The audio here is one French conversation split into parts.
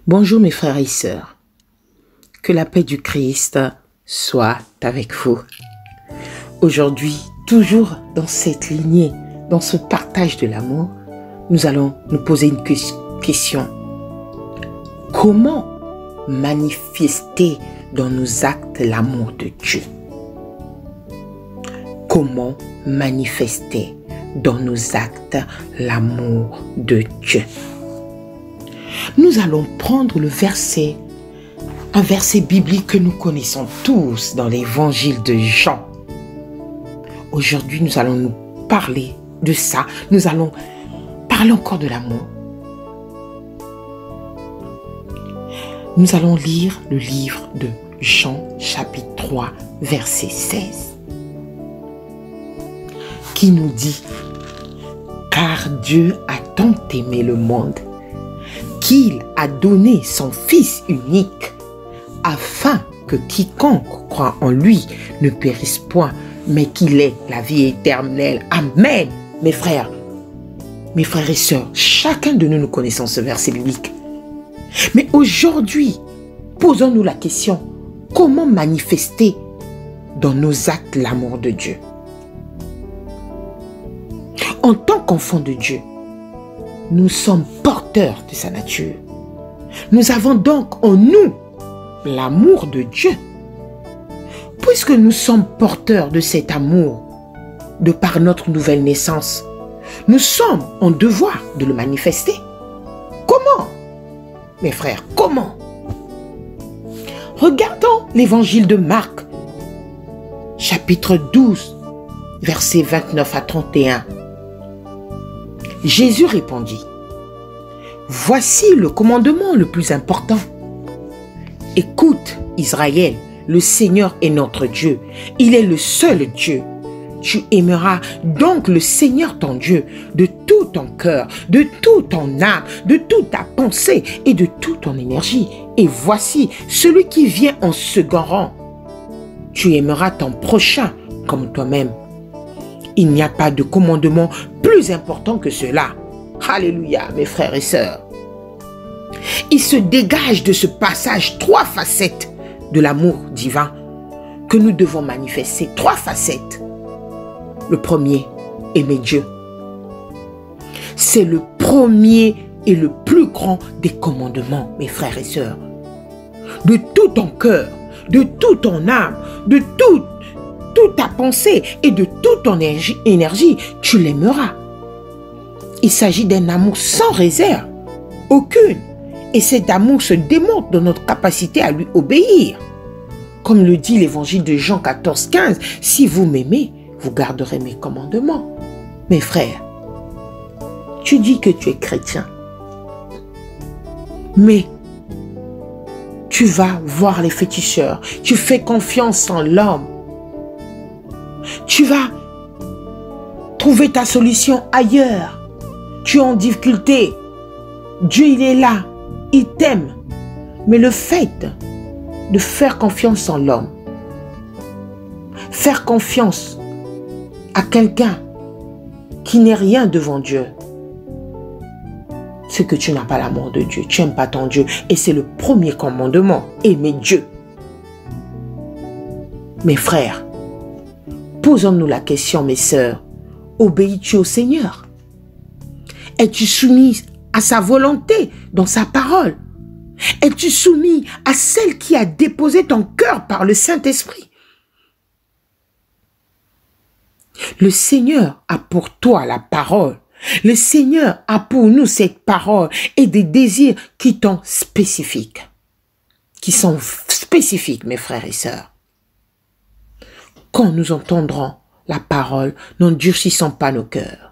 Bonjour mes frères et sœurs, que la paix du Christ soit avec vous. Aujourd'hui, toujours dans cette lignée, dans ce partage de l'amour, nous allons nous poser une question. Comment manifester dans nos actes l'amour de Dieu? Comment manifester dans nos actes l'amour de Dieu? Nous allons prendre un verset biblique que nous connaissons tous dans l'évangile de Jean. Aujourd'hui, nous allons nous parler de ça. Nous allons parler encore de l'amour. Nous allons lire le livre de Jean, chapitre 3, verset 16, qui nous dit « Car Dieu a tant aimé le monde qu'il a donné son Fils unique, afin que quiconque croit en lui ne périsse point, mais qu'il ait la vie éternelle. » Amen. Mes frères et sœurs, chacun de nous connaissons ce verset biblique. Mais aujourd'hui, posons-nous la question, comment manifester dans nos actes l'amour de Dieu? En tant qu'enfants de Dieu, nous sommes porteurs de sa nature. Nous avons donc en nous l'amour de Dieu. Puisque nous sommes porteurs de cet amour, de par notre nouvelle naissance, nous sommes en devoir de le manifester. Comment? Mes frères, comment? Regardons l'évangile de Marc, chapitre 12, versets 29 à 31. Jésus répondit, « Voici le commandement le plus important. Écoute, Israël, le Seigneur est notre Dieu. Il est le seul Dieu. Tu aimeras donc le Seigneur ton Dieu de tout ton cœur, de toute ton âme, de toute ta pensée et de toute ton énergie. Et voici celui qui vient en second rang. Tu aimeras ton prochain comme toi-même. Il n'y a pas de commandement plus important que cela. » Alléluia, mes frères et sœurs. Il se dégage de ce passage trois facettes de l'amour divin que nous devons manifester. Trois facettes. Le premier, aimer Dieu. C'est le premier et le plus grand des commandements, mes frères et sœurs. De tout ton cœur, de toute ton âme, de toute ta pensée et de toute ton énergie, tu l'aimeras. Il s'agit d'un amour sans réserve, aucune. Et cet amour se démontre dans notre capacité à lui obéir. Comme le dit l'évangile de Jean 14, 15, « Si vous m'aimez, vous garderez mes commandements. » Mes frères, tu dis que tu es chrétien, mais tu vas voir les féticheurs, tu fais confiance en l'homme, tu vas trouver ta solution ailleurs, tu es en difficulté, Dieu il est là, il t'aime, mais le fait de faire confiance en l'homme, faire confiance à quelqu'un qui n'est rien devant Dieu, c'est que tu n'as pas l'amour de Dieu, tu n'aimes pas ton Dieu. Et c'est le premier commandement, aimer Dieu. Mes frères, posons-nous la question, mes sœurs, obéis-tu au Seigneur? Es-tu soumis à sa volonté dans sa parole? Es-tu soumis à celle qui a déposé ton cœur par le Saint-Esprit? Le Seigneur a pour toi la parole. Le Seigneur a pour nous cette parole et des désirs qui sont spécifiques. Mes frères et sœurs. Quand nous entendrons la parole, n'endurcissons pas nos cœurs.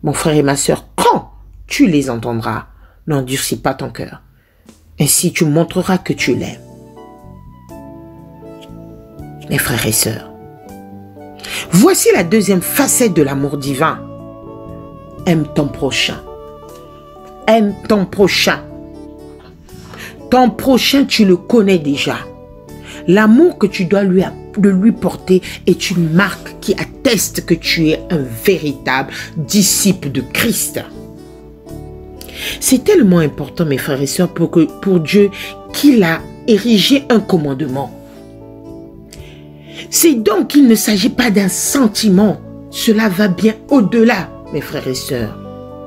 Mon frère et ma sœur, quand tu les entendras, n'endurcis pas ton cœur. Ainsi tu montreras que tu l'aimes. Mes frères et sœurs, voici la deuxième facette de l'amour divin. Aime ton prochain. Aime ton prochain. Ton prochain, tu le connais déjà. L'amour que tu dois lui porter est une marque qui atteste que tu es un véritable disciple de Christ. C'est tellement important, mes frères et sœurs, pour Dieu qu'il a érigé un commandement. C'est donc qu'il ne s'agit pas d'un sentiment. Cela va bien au-delà, mes frères et sœurs.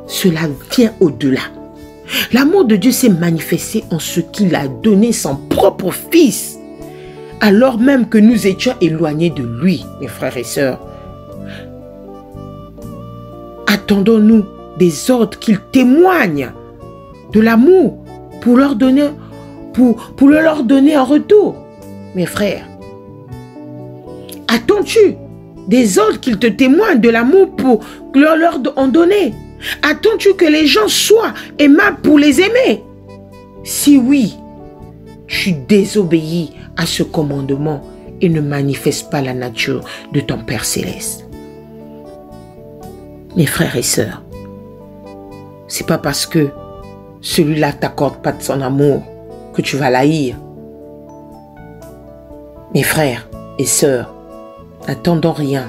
Cela vient au-delà. L'amour de Dieu s'est manifesté en ce qu'il a donné son propre Fils, alors même que nous étions éloignés de lui, mes frères et sœurs. Attendons-nous des ordres qu'il témoigne de l'amour pour leur donner en retour, mes frères? Attends-tu des ordres qu'il te témoigne de l'amour pour leur en donner? Attends-tu que les gens soient aimables pour les aimer? Si oui, tu désobéis à ce commandement et ne manifestes pas la nature de ton Père Céleste. Mes frères et sœurs, c'est pas parce que celui-là t'accorde pas de son amour que tu vas l'haïr. Mes frères et sœurs, n'attendons rien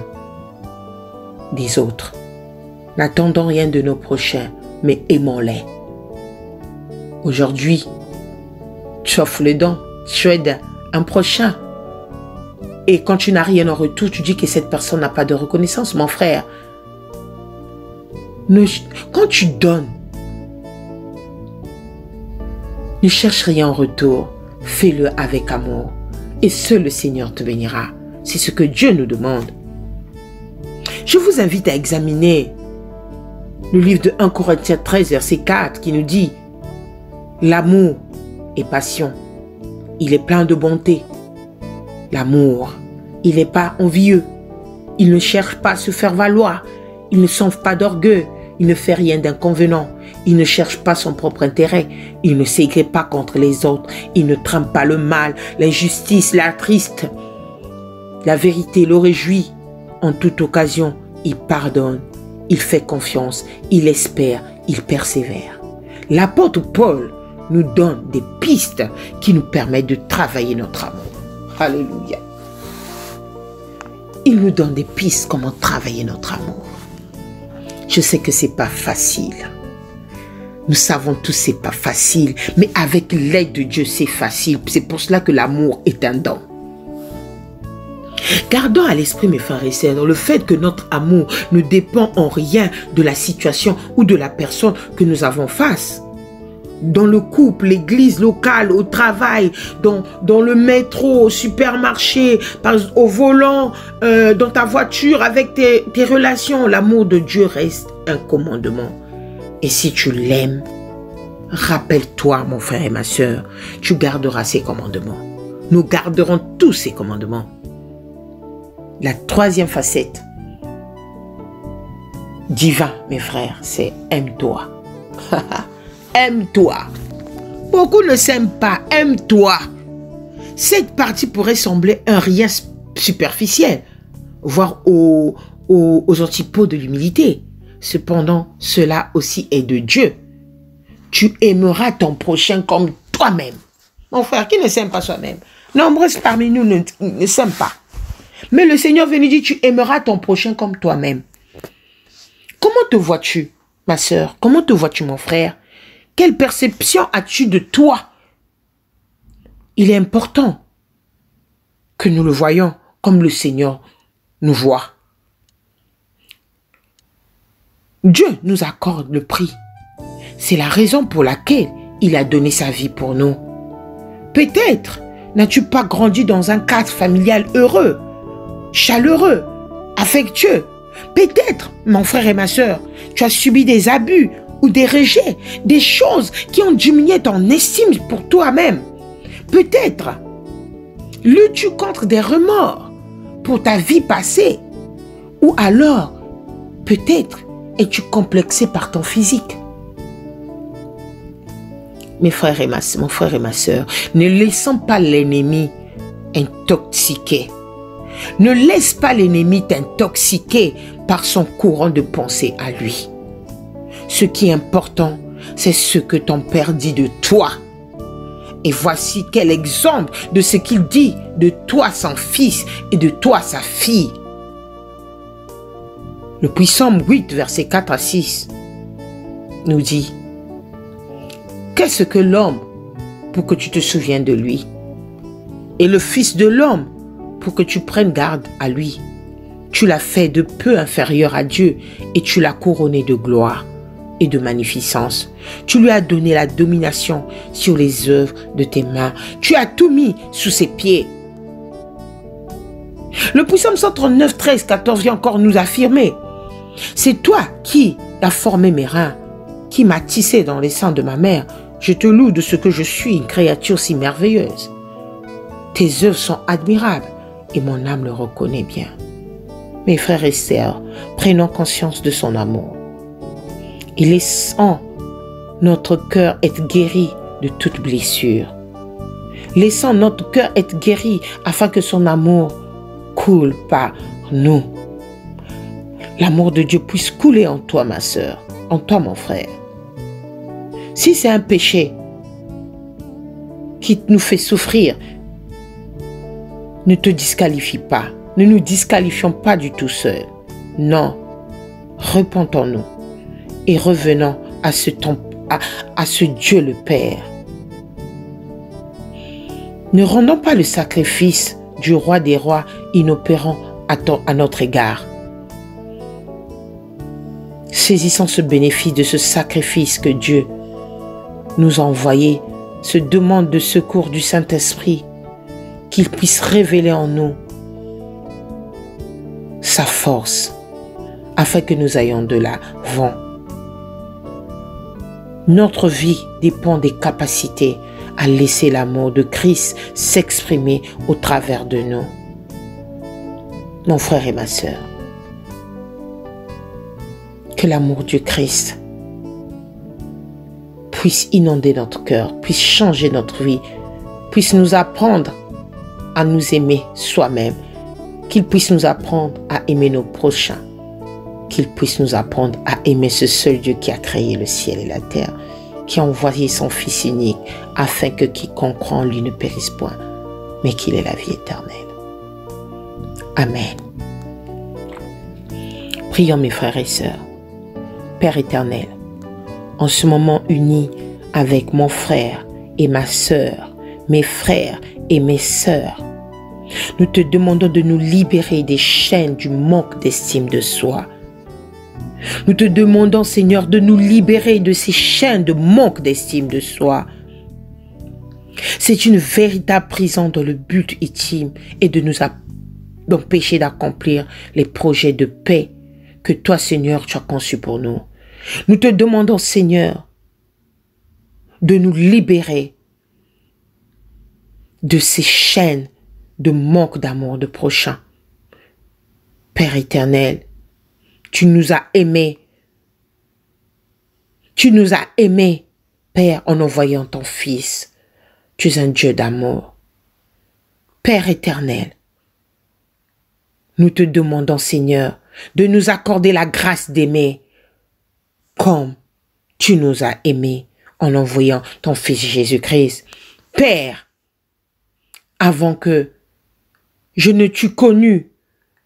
des autres. N'attendons rien de nos prochains, mais aimons-les. Aujourd'hui, tu offres les dons, tu aides un prochain. Et quand tu n'as rien en retour, tu dis que cette personne n'a pas de reconnaissance. Mon frère, quand tu donnes, ne cherche rien en retour. Fais-le avec amour. Et seul le Seigneur te bénira. C'est ce que Dieu nous demande. Je vous invite à examiner le livre de 1 Corinthiens 13, verset 4, qui nous dit « L'amour est passion. Il est plein de bonté. L'amour, il n'est pas envieux. Il ne cherche pas à se faire valoir. Il ne s'enfle pas d'orgueil. Il ne fait rien d'inconvenant. Il ne cherche pas son propre intérêt. Il ne s'aigrit pas contre les autres. Il ne trame pas le mal, l'injustice, l'attriste. La vérité le réjouit. En toute occasion, il pardonne. Il fait confiance. Il espère. Il persévère. » L'apôtre Paul nous donne des pistes qui nous permettent de travailler notre amour. Alléluia. Il nous donne des pistes comment travailler notre amour. Je sais que c'est pas facile. Nous savons tous que c'est pas facile, mais avec l'aide de Dieu, c'est facile. C'est pour cela que l'amour est un don. Gardons à l'esprit, mes frères et sœurs, le fait que notre amour ne dépend en rien de la situation ou de la personne que nous avons face. Dans le couple, l'église locale, au travail, dans le métro, au supermarché, au volant, dans ta voiture, avec tes relations, l'amour de Dieu reste un commandement. Et si tu l'aimes, rappelle-toi, mon frère et ma sœur, tu garderas ces commandements. Nous garderons tous ces commandements. La troisième facette, divin, mes frères, c'est aime-toi. Aime-toi. Beaucoup ne s'aiment pas. Aime-toi. Cette partie pourrait sembler un rien superficiel, voire aux antipodes de l'humilité. Cependant, cela aussi est de Dieu. Tu aimeras ton prochain comme toi-même. Mon frère, qui ne s'aime pas soi-même? Nombreux parmi nous ne s'aiment pas. Mais le Seigneur vient nous dire, tu aimeras ton prochain comme toi-même. Comment te vois-tu, ma sœur? Comment te vois-tu, mon frère? Quelle perception as-tu de toi? Il est important que nous le voyions comme le Seigneur nous voit. Dieu nous accorde le prix. C'est la raison pour laquelle il a donné sa vie pour nous. Peut-être n'as-tu pas grandi dans un cadre familial heureux, chaleureux, affectueux. Peut-être, mon frère et ma sœur, tu as subi des abus ou des rejets, des choses qui ont diminué ton estime pour toi-même. Peut-être luttes-tu contre des remords pour ta vie passée, ou alors peut-être es-tu complexé par ton physique. Mon frère et ma sœur, ne laissons pas l'ennemi intoxiquer. Ne laisse pas l'ennemi t'intoxiquer par son courant de pensée à lui. Ce qui est important, c'est ce que ton Père dit de toi. Et voici quel exemple de ce qu'il dit de toi son fils et de toi sa fille. Le Psaume 8, versets 4 à 6 nous dit: Qu'est-ce que l'homme pour que tu te souviennes de lui? Et le Fils de l'homme pour que tu prennes garde à lui? Tu l'as fait de peu inférieur à Dieu et tu l'as couronné de gloire et de magnificence. Tu lui as donné la domination sur les œuvres de tes mains. Tu as tout mis sous ses pieds. Le Psaume 139, 13, 14 vient encore nous affirmer: c'est toi qui as formé mes reins, qui m'as tissé dans les seins de ma mère. Je te loue de ce que je suis une créature si merveilleuse. Tes œuvres sont admirables et mon âme le reconnaît bien. Mes frères et sœurs, prenons conscience de son amour et laissons notre cœur être guéri de toute blessure. Laissons notre cœur être guéri afin que son amour coule par nous. L'amour de Dieu puisse couler en toi, ma sœur, en toi, mon frère. Si c'est un péché qui nous fait souffrir, ne te disqualifie pas. Ne nous disqualifions pas du tout seuls. Non, repentons-nous et revenons à ce Dieu le Père. Ne rendons pas le sacrifice du roi des rois inopérant à notre égard. Saisissons ce bénéfice de ce sacrifice que Dieu nous a envoyé, ce demande de secours du Saint-Esprit, qu'il puisse révéler en nous sa force, afin que nous ayons de l'avant. Notre vie dépend des capacités à laisser l'amour de Christ s'exprimer au travers de nous. Mon frère et ma sœur, que l'amour du Christ puisse inonder notre cœur, puisse changer notre vie, puisse nous apprendre à nous aimer soi-même, qu'il puisse nous apprendre à aimer nos prochains, qu'il puisse nous apprendre à aimer ce seul Dieu qui a créé le ciel et la terre, qui a envoyé son Fils unique afin que quiconque croit en lui ne périsse point, mais qu'il ait la vie éternelle. Amen. Prions mes frères et sœurs. Père éternel, en ce moment uni avec mon frère et ma sœur, mes frères et mes sœurs, nous te demandons de nous libérer des chaînes du manque d'estime de soi. Nous te demandons, Seigneur, de nous libérer de ces chaînes de manque d'estime de soi. C'est une véritable prison dont le but ultime est de nous empêcher d'accomplir les projets de paix que toi, Seigneur, tu as conçus pour nous. Nous te demandons, Seigneur, de nous libérer de ces chaînes de manque d'amour de prochain. Père éternel, tu nous as aimés. Tu nous as aimés, Père, en envoyant ton Fils. Tu es un Dieu d'amour. Père éternel, nous te demandons, Seigneur, de nous accorder la grâce d'aimer comme tu nous as aimés en envoyant ton Fils Jésus-Christ. Père, avant que je ne t'eus connu,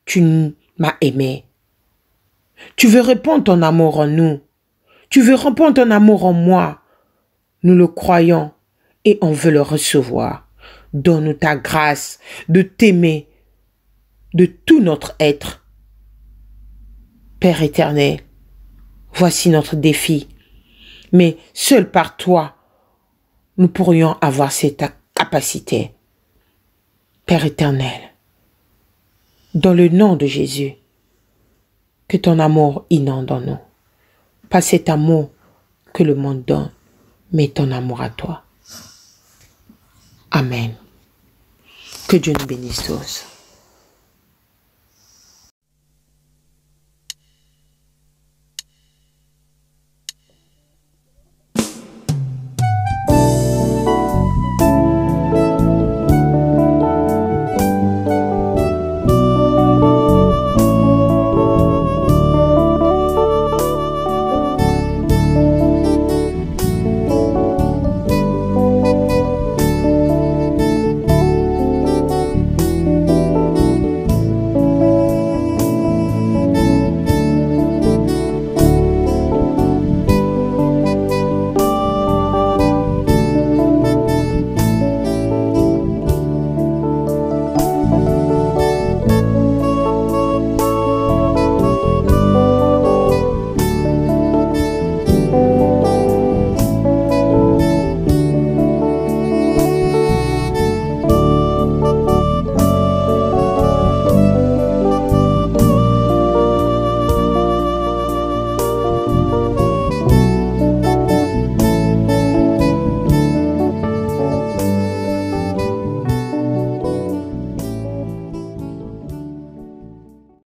tu m'as aimé. Tu veux répandre ton amour en nous. Tu veux répandre ton amour en moi. Nous le croyons et on veut le recevoir. Donne-nous ta grâce de t'aimer de tout notre être. Père éternel, voici notre défi. Mais seul par toi, nous pourrions avoir cette capacité. Père éternel, dans le nom de Jésus, que ton amour inonde en nous. Pas cet amour que le monde donne, mais ton amour à toi. Amen. Que Dieu nous bénisse tous.